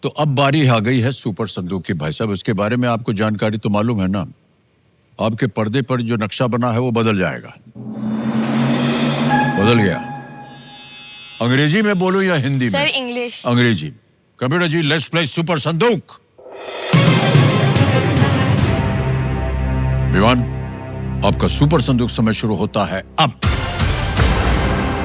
तो अब बारी आ गई है सुपर संदूक की। भाई साहब, इसके बारे में आपको जानकारी तो मालूम है ना? आपके पर्दे पर जो नक्शा बना है वो बदल जाएगा। बदल गया। अंग्रेजी में बोलो या हिंदी में? Sir English. अंग्रेजी। Computer ji, let's play super संदूक। विवान, आपका सुपर संदूक समय शुरू होता है अब।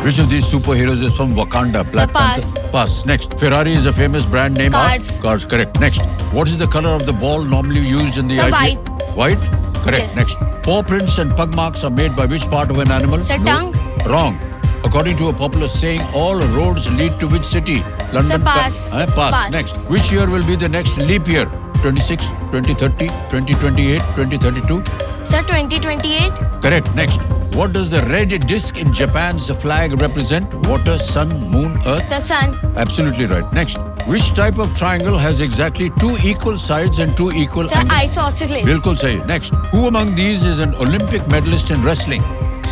Which of these superheroes is from Wakanda? Black Panther. Pass. Next. Ferrari is a famous brand name. Cars. Cars. Correct. Next. What is the color of the ball normally used in the Sir, IPL? white. White. Correct. Yes. Next. Paw prints and pug marks are made by which part of an animal? Sir, tongue. Wrong. According to a popular saying, all roads lead to which city? London. Sir, pass. Pass. Next. Which year will be the next leap year? 26, 2030, 2028, 2032? Sir 2028. Correct. Next. What does the red disc in Japan's flag represent? Water, sun, moon, earth? Sir sun. Absolutely right. Next. Which type of triangle has exactly 2 equal sides and 2 equal Sir angles? isosceles. बिल्कुल सही. Next. Who among these is an Olympic medalist in wrestling?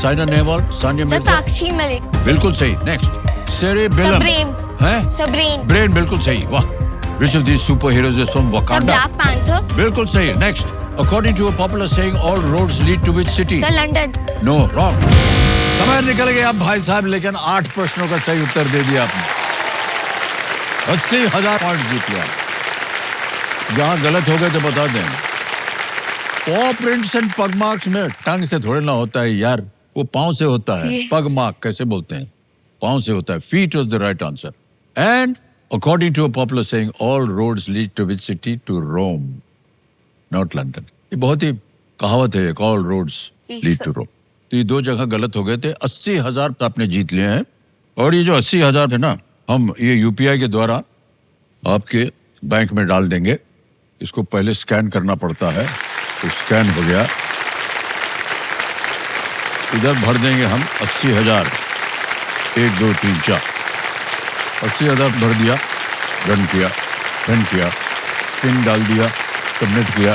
Saina Nehwal, Sania Sir Mirza? Sakshi Malik. बिल्कुल सही. Next. Cerebellum. Sir brain. हैं? Sir brain. Brain बिल्कुल सही. वाह. Which of these superheroes is from Sir Wakanda? Black Panther. बिल्कुल सही. Next. According to a popular saying, all roads lead to which city? Sir London. No, wrong. समय निकल गया भाई साहब, लेकिन 8 प्रश्नों का सही उत्तर दे दिया आपने। 80,000 पॉइंट जीत लिया। जहां गलत हो गए तो बता दें। पॉ प्रिंट्स एंड पग मार्क्स में टंग से थोड़े ना होता है यार, वो पांव से होता है। Yes. पग मार्क कैसे बोलते हैं? पांव से होता है। Feet was the right answer. And according to a popular saying, all roads lead to which city? To Rome, not London. ये बहुत ही कहावत है, all roads lead to Rome. तो ये 2 जगह गलत हो गए थे। 80,000 आपने जीत लिए हैं। और ये जो 80,000 है ना, हम ये यूपीआई के द्वारा आपके बैंक में डाल देंगे। इसको पहले स्कैन करना पड़ता है, तो स्कैन हो गया। इधर भर देंगे हम 80,000। 1 2 3 4 80,000 भर दिया, रन किया, रन किया, पिन डाल दिया, सबमिट किया,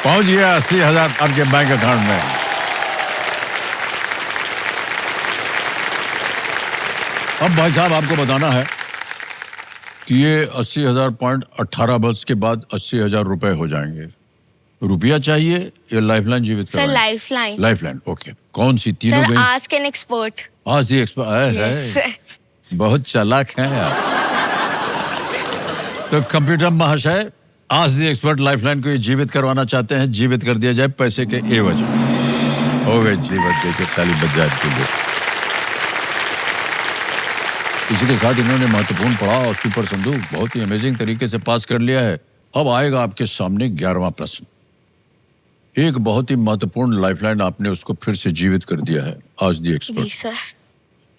पहुंच गया 80,000 आपके बैंक अकाउंट में। अब भाई साहब आपको बताना है कि ये 80,000 पॉइंट 18 वर्ष के बाद 80,000 रुपए हो जाएंगे। रुपया चाहिए या लाइफलाइन जीवित Sir करवाएं? lifeline. Lifeline, okay. कौन सी? तीनों Sir गई? ask an expert. आज ही एक्सपर्ट Yes. है। बहुत चालाक हैं आप। तो कंप्यूटर महाशय, आज दी एक्सपर्ट लाइफलाइन को ये जीवित करवाना चाहते हैं। जीवित कर दिया जाए पैसे के एवज में। हो गए जीवित, देखिए खाली बजाज के लिए। इसी के साथ इन्होंने महत्वपूर्ण पड़ाव और सुपर संदूक बहुत ही अमेजिंग तरीके से पास कर लिया है। अब आएगा आपके सामने 11वां प्रश्न। एक बहुत ही महत्वपूर्ण लाइफलाइन आपने उसको फिर से जीवित कर दिया है आज दी जी एक्सपर्ट। सर।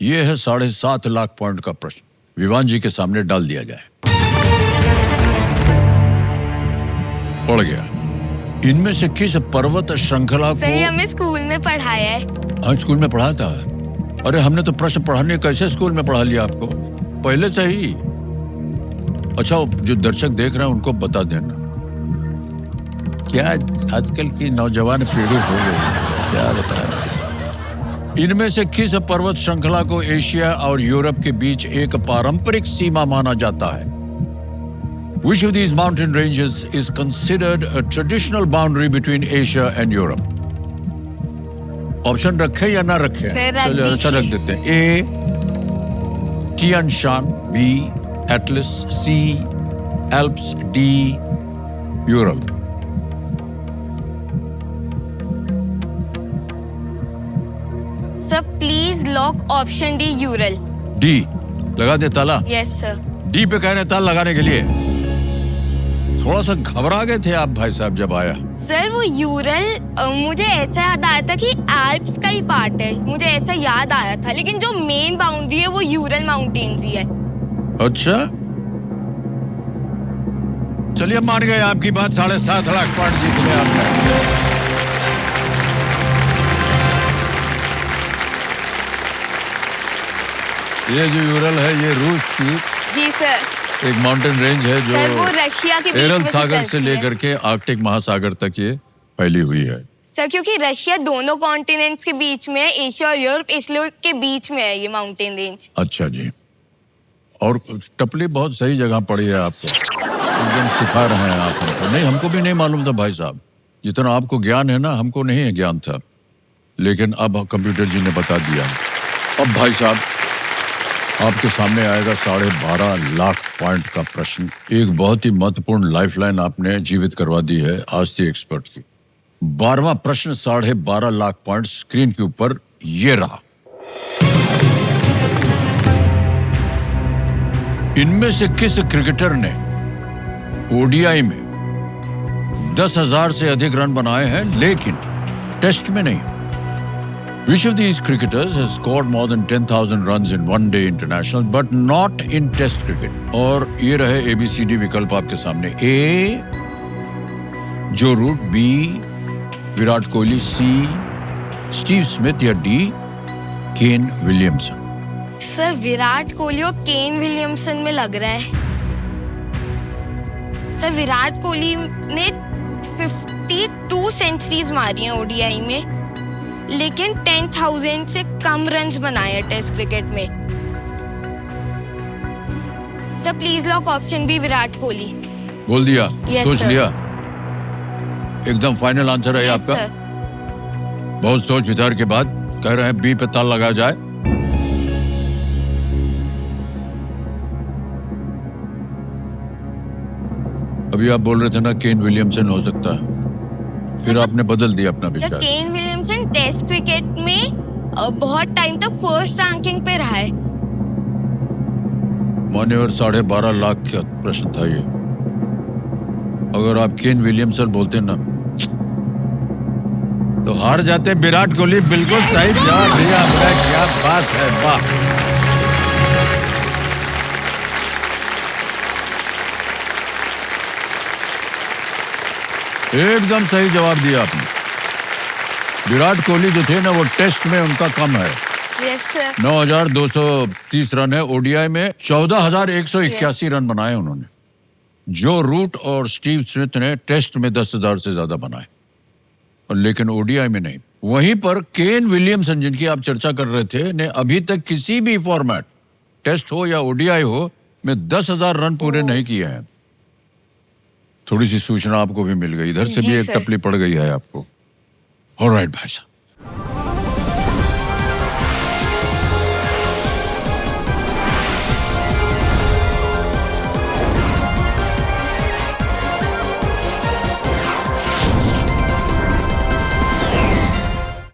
ये है 7.5 लाख पॉइंट का प्रश्न। विवान जी के सामने डाल दिया जाए। पड़ गया। इनमें से किस पर्वत श्रृंखला को? सर हमें स्कूल में पढ़ाया है। आज स्कूल में पढ़ाया था? अरे हमने तो प्रश्न पढ़ाने कैसे स्कूल में पढ़ा लिया आपको पहले से ही। अच्छा, जो दर्शक देख रहे हैं उनको बता देना, क्या आजकल की नौजवान पीढ़ी हो गई, क्या बताया। इनमें से किस पर्वत श्रृंखला को एशिया और यूरोप के बीच एक पारंपरिक सीमा माना जाता है? Which of these mountain ranges is considered a traditional boundary between Asia and Europe? Option रखे या ना रखे? चलो अच्छा रख देते हैं। A Tian Shan, B Atlas, C Alps, D Europe. Sir please lock option D Ural. D लगा दे ताला? Yes sir. डी पे कह रहे ताला लगाने के लिए। थोड़ा सा घबरा गए थे आप भाई साहब जब आया। सर वो यूरल मुझे ऐसा याद आया था कि एल्प्स का ही पार्ट है, मुझे ऐसा याद आया था, लेकिन जो मेन बाउंड्री है वो यूरल माउंटेन्स ही है। अच्छा चलिए, मान गए आपकी बात। 7.5 लाख पॉइंट जीत लिया आपने। ये जो यूरल है ये रूस की जी सर एक माउंटेन रेंज है जो सर वो रशिया के बीच एरल में सागर से चलती है। लेकर के आर्कटिक महासागर तक ये फैली हुई है। सर क्योंकि रशिया दोनों कॉन्टिनेंट्स के बीच में है, एशिया और यूरोप, इसलिए के बीच में है ये माउंटेन रेंज। अच्छा जी, और टपली बहुत सही जगह पड़ी है आपको, एकदम सिखा रहे हैं आप हमको। नहीं, हमको भी नहीं मालूम था भाई साहब, जितना आपको ज्ञान है ना हमको नहीं है ज्ञान था, लेकिन अब कंप्यूटर जी ने बता दिया। अब भाई साहब आपके सामने आएगा 12.5 लाख पॉइंट का प्रश्न। एक बहुत ही महत्वपूर्ण लाइफलाइन आपने जीवित करवा दी है आस्ती एक्सपर्ट की। 12वां प्रश्न 12.5 लाख पॉइंट स्क्रीन के ऊपर ये रहा। इनमें से किस क्रिकेटर ने ओडीआई में 10,000 से अधिक रन बनाए हैं लेकिन टेस्ट में नहीं? Which of these cricketers has scored more than 10,000 runs in one day international but not in test cricket? और ये रहे ABCD विकल्प आपके सामने। A Joe Root, B Virat Kohli, C Steve Smith या D Ken Williamson. Sir Virat Kohli और केन विलियमसन में लग रहा है। सर विराट कोहली ने 52 सेंचुरीज मारी हैं ओडीआई में, लेकिन 10,000 से कम रन्स बनाए हैं टेस्ट क्रिकेट में। Sir please lock option B Virat Kohli. बोल दिया? Yes, सोच sir. लिया? एकदम फाइनल आंसर है Yes, आपका? sir. बहुत सोच विचार के बाद कह रहे हैं बी पे ताल लगाया जाए। अभी आप बोल रहे थे ना केन विलियमसन हो सकता है, फिर आपने बदल दिया अपना सर विचार। केन विलियमसन टेस्ट क्रिकेट में बहुत टाइम तक फर्स्ट रैंकिंग पे रहा है। मान्यवर 12.5 लाख का प्रश्न था ये। अगर आप केन विलियमसन बोलते ना तो हार जाते। विराट कोहली बिल्कुल सही जवाब दिया आपने। क्या बात है, वाह। एकदम सही जवाब दिया आपने। विराट कोहली जो थे ना वो टेस्ट में उनका कम है। Yes sir. 9,230 रन है। ओडीआई में 14,181 रन बनाए उन्होंने। जो रूट और स्टीव स्मिथ ने टेस्ट में 10,000 से ज्यादा बनाए, और लेकिन ओडीआई में नहीं। वहीं पर केन विलियमसन जिनकी आप चर्चा कर रहे थे ने अभी तक किसी भी फॉर्मेट, टेस्ट हो या ओडीआई हो, में 10,000 रन पूरे नहीं किए हैं। थोड़ी सी सूचना आपको भी मिल गई, इधर से जी भी एक सर। टपली पड़ गई है आपको। ऑलराइट भाई साहब।